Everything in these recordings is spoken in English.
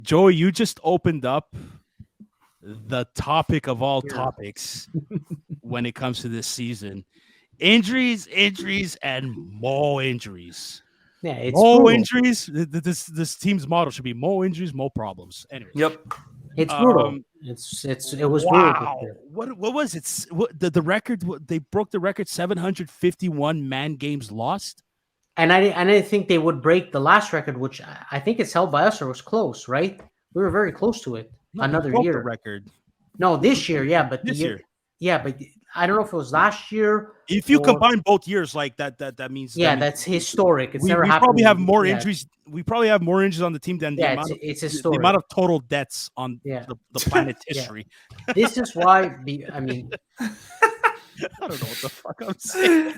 Joey, you just opened up the topic of all topics when it comes to this season. Injuries, and more injuries. Yeah, it's More brutal. injuries. This team's motto should be more injuries, more problems. Anyways. Yep. It's brutal. It was brutal this Wow. year. What was it? The record? They broke the record. 751 man games lost. And I didn't think they would break the last record, which I think it's held by us or was close, right? We were very close to it. No, Another broke year. the record. No, this year, yeah, but This year. Yeah, but I don't know if it was last year. If you combine both years, like that means that's historic. It's we never happened. Probably have more injuries. We probably have more injuries on the team than it's historic. The amount of total deaths on the planet's history. This is why. I mean, I don't know what the fuck I'm saying.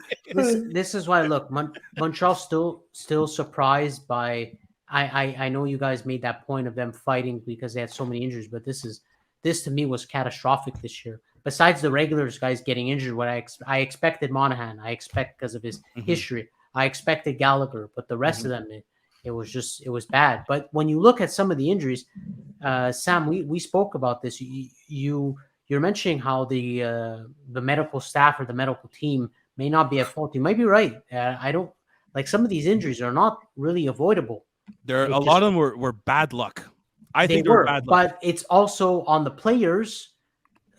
This is why. Look, Montreal still surprised by. I know you guys made that point of them fighting because they had so many injuries, but this to me was catastrophic this year. Besides the regulars guys getting injured, what I expected Monahan. I expect because of his history. I expected Gallagher, but the rest of them, it was bad. But when you look at some of the injuries, Sam, we spoke about this. You're mentioning how the medical staff or the medical team may not be at fault. You might be right. I don't like some of these injuries are not really avoidable. A lot of them were bad luck. I think they were bad luck. But it's also on the players.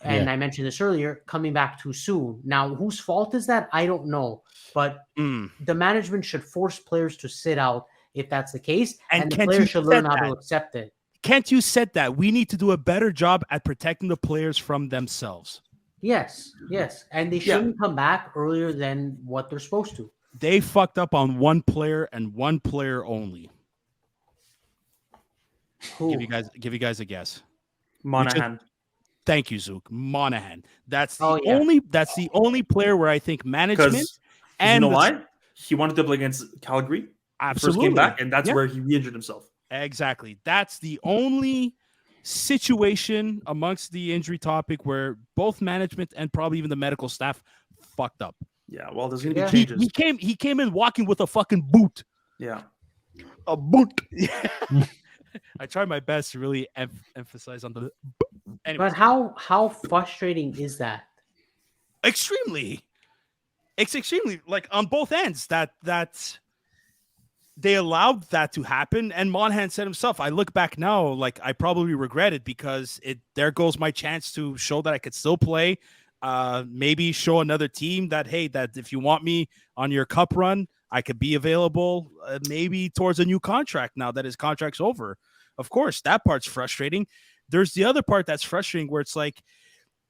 And I mentioned this earlier, coming back too soon. Now, whose fault is that? I don't know. But the management should force players to sit out if that's the case. And the players should learn how to accept it. Can't you set that? We need to do a better job at protecting the players from themselves. Yes. And they shouldn't come back earlier than what they're supposed to. They fucked up on one player and one player only. Who? Give you guys a guess. Monahan. Thank you, Zook. Monahan. That's the only player where I think management and you know why? He wanted to play against Calgary. Absolutely. First came back, and that's where he re-injured himself. Exactly. That's the only situation amongst the injury topic where both management and probably even the medical staff fucked up. Yeah, well, there's going to be changes. He came in walking with a fucking boot. Yeah. A boot. I tried my best to really emphasize on the. Anyways. But how frustrating is that? Extremely. It's extremely like on both ends that they allowed that to happen. And Monahan said himself, I look back now, like I probably regret it because there goes my chance to show that I could still play. Maybe show another team that, hey, that if you want me on your cup run, I could be available maybe towards a new contract now that his contract's over. Of course, that part's frustrating. There's the other part that's frustrating where it's like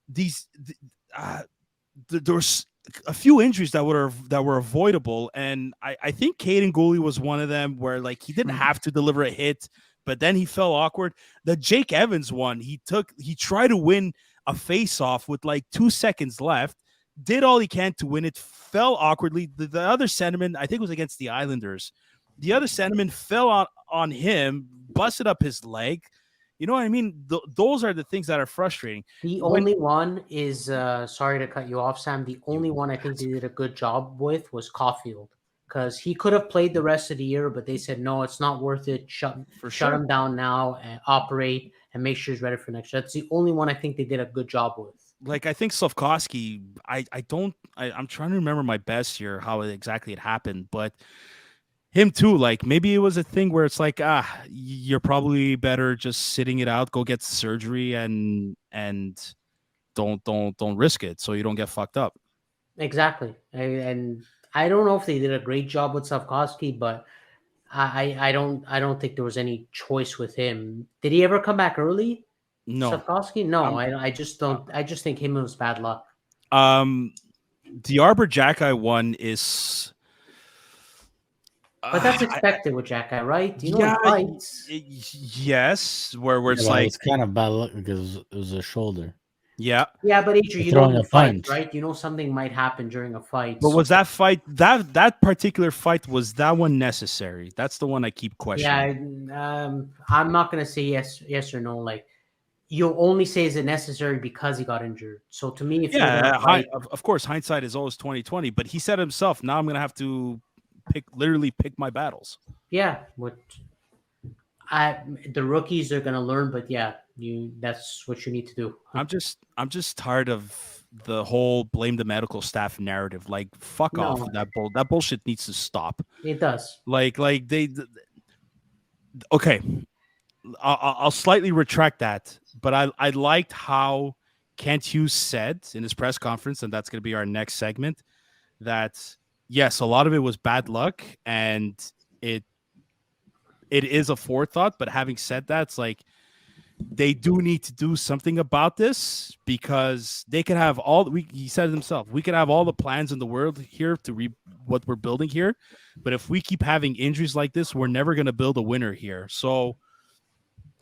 there's a few injuries that were avoidable, and I think Caden Gooley was one of them where like he didn't have to deliver a hit, but then he fell awkward. The Jake Evans one, he tried to win a face-off with like 2 seconds left, did all he can to win it, fell awkwardly. The other centerman, I think it was against the Islanders, the other centerman fell on him, busted up his leg. You know what I mean? Those are the things that are frustrating. The only one is, sorry to cut you off, Sam. The only one I think they did a good job with was Caulfield because he could have played the rest of the year, but they said, no, it's not worth it. Shut him down now and operate and make sure he's ready for next year. That's the only one I think they did a good job with. Like, I think Slavkovsky, I'm trying to remember my best here, how exactly it happened, but him too, like maybe it was a thing where it's like, you're probably better just sitting it out, go get surgery and don't risk it so you don't get fucked up. Exactly. And I don't know if they did a great job with Slavkovsky, but I don't think there was any choice with him. Did he ever come back early? No. Slavkovsky? No, I just don't. I just think him was bad luck. The Arbor Jacki one is. But that's expected with Jacki, right? You know, fights. Yes, where it's like it's kind of bad luck because it was a shoulder. Yeah. Yeah, but Adrian, you know the fight, right? You know something might happen during a fight. But was that fight that particular fight, was that one necessary? That's the one I keep questioning. Yeah, I'm not gonna say yes or no. Like you'll only say is it necessary because he got injured. So to me, if of course, hindsight is always 20/20. But he said himself, now I'm gonna have to pick my battles. Yeah, The rookies are gonna learn, but yeah, that's what you need to do. I'm just tired of the whole blame the medical staff narrative. Like, fuck off. No, That bullshit needs to stop. it does. Like okay, I'll slightly retract that, but I liked how Kent Hughes said in his press conference, and that's going to be our next segment, that yes, a lot of it was bad luck, and it is a forethought. But having said that, it's like they do need to do something about this, because they could have he said it himself, we could have all the plans in the world here to what we're building here, but if we keep having injuries like this, we're never going to build a winner here. So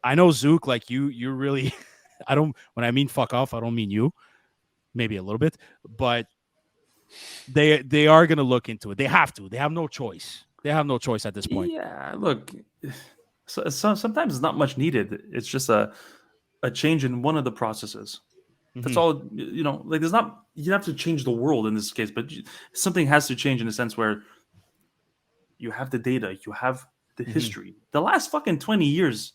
I know, Zook, like you really I don't, when I mean fuck off, I don't mean you, maybe a little bit, but they are going to look into it. They have no choice. They have no choice at this point. Yeah, look, sometimes it's not much needed. It's just a change in one of the processes. That's all. Like there's not, you have to change the world in this case, but something has to change in the sense where you have the data, you have the history. The last fucking 20 years,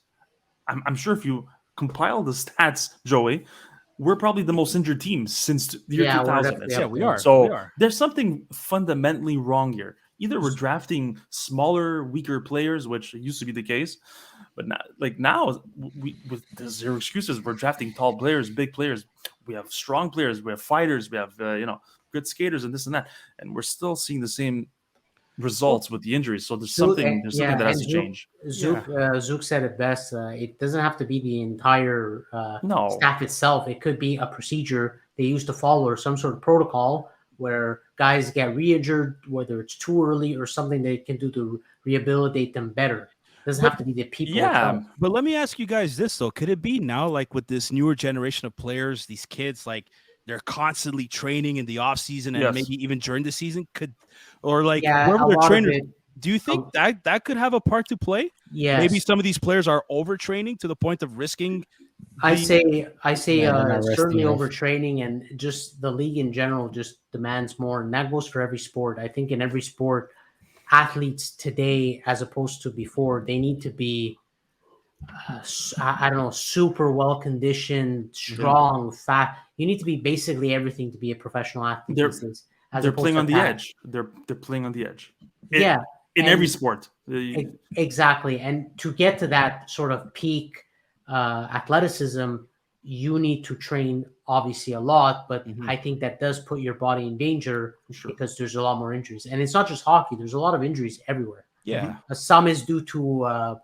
I'm sure if you compile the stats, Joey, we're probably the most injured team since the year 2000. Yeah, we are. So we are. there's something fundamentally wrong here. Either we're drafting smaller, weaker players, which used to be the case, but now with the zero excuses, we're drafting tall players, big players. We have strong players, we have fighters, we have good skaters, and this and that, and we're still seeing the same results with the injuries. So there's something that has to change. Zook said it best. It doesn't have to be the entire staff itself. It could be a procedure they used to follow, or some sort of protocol where guys get re-injured, whether it's too early or something they can do to rehabilitate them better. It doesn't have to be the people. Yeah, but let me ask you guys this though: could it be now, like with this newer generation of players, these kids, like they're constantly training in the off season and maybe even during the season, wherever they're training? Do you think that could have a part to play? Yes. Maybe some of these players are overtraining to the point of risking. I say certainly overtraining, and just the league in general just demands more, and that goes for every sport. I think in every sport, athletes today, as opposed to before, they need to be I don't know, super well conditioned, strong, fat. You need to be basically everything to be a professional athlete. They're playing on the edge. They're playing on the edge. In every sport. Exactly. And to get to that sort of peak athleticism, you need to train obviously a lot, but I think that does put your body in danger because there's a lot more injuries. And it's not just hockey. There's a lot of injuries everywhere. Yeah. Some is due to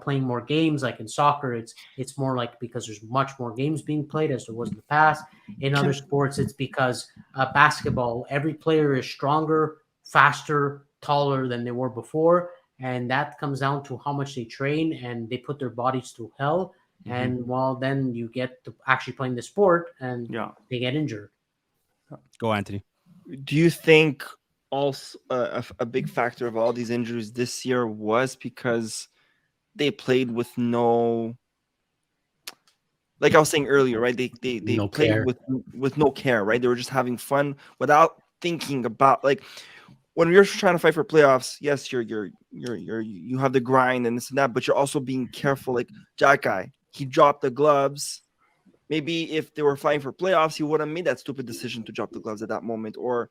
playing more games. Like in soccer, it's more like because there's much more games being played as there was in the past. In other sports, it's because basketball, every player is stronger, faster, taller than they were before, and that comes down to how much they train, and they put their bodies through hell. And then you get to actually playing the sport, and they get injured. Go, Anthony. Do you think also a big factor of all these injuries this year was because they played with no, like I was saying earlier, right? They No played care. with no care, right? They were just having fun without thinking about, like, when you're trying to fight for playoffs, yes, you have the grind and this and that, but you're also being careful. Like Jack guy, he dropped the gloves. Maybe if they were fighting for playoffs, he wouldn't have made that stupid decision to drop the gloves at that moment. Or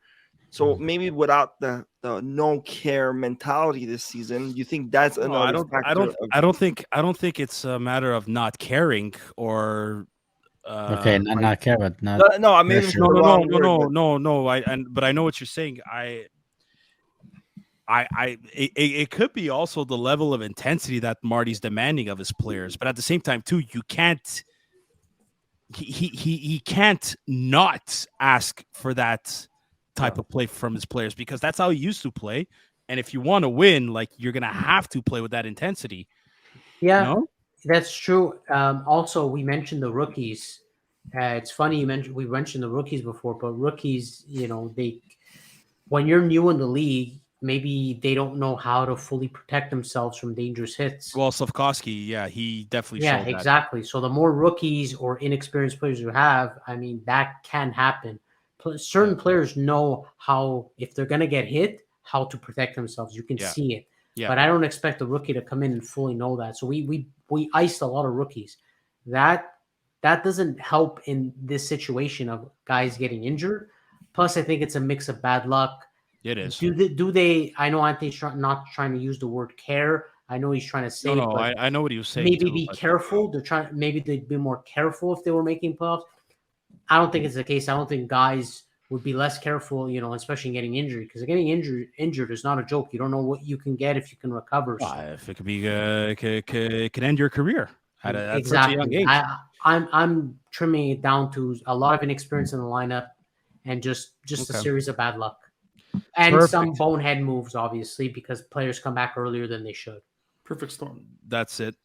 so maybe without the no care mentality this season, you think that's another factor? I don't think it's a matter of not caring or Okay, not care, but not. No, I mean, no. But I know what you're saying. It could be also the level of intensity that Marty's demanding of his players, but at the same time too, you can't. He can't not ask for that type of play from his players, because that's how he used to play. And if you want to win, like, you're gonna have to play with that intensity. Yeah, that's true. Also, we mentioned the rookies. It's funny we mentioned the rookies before, but rookies, when you're new in the league, maybe they don't know how to fully protect themselves from dangerous hits. Well, Slavkovsky, he definitely showed that. Yeah, exactly. So the more rookies or inexperienced players you have, I mean, that can happen. Certain players know how, if they're going to get hit, how to protect themselves. You can see it. Yeah. But I don't expect the rookie to come in and fully know that. So we iced a lot of rookies. That doesn't help in this situation of guys getting injured. Plus, I think it's a mix of bad luck. It is. Do they? I know Anthony's not trying to use the word care. I know he's trying to say, No, but I know what he was saying. maybe too, be but- careful. They're trying. Maybe they'd be more careful if they were making playoffs. I don't think it's the case. I don't think guys would be less careful, especially in getting injured, because getting injured is not a joke. You don't know what you can get if you can recover. So. If it could be, could end your career at such a Exactly. young age. I'm trimming it down to a lot of inexperience in the lineup and just a Okay. series of bad luck and Perfect. some bonehead moves, obviously, because players come back earlier than they should. Perfect storm. That's it.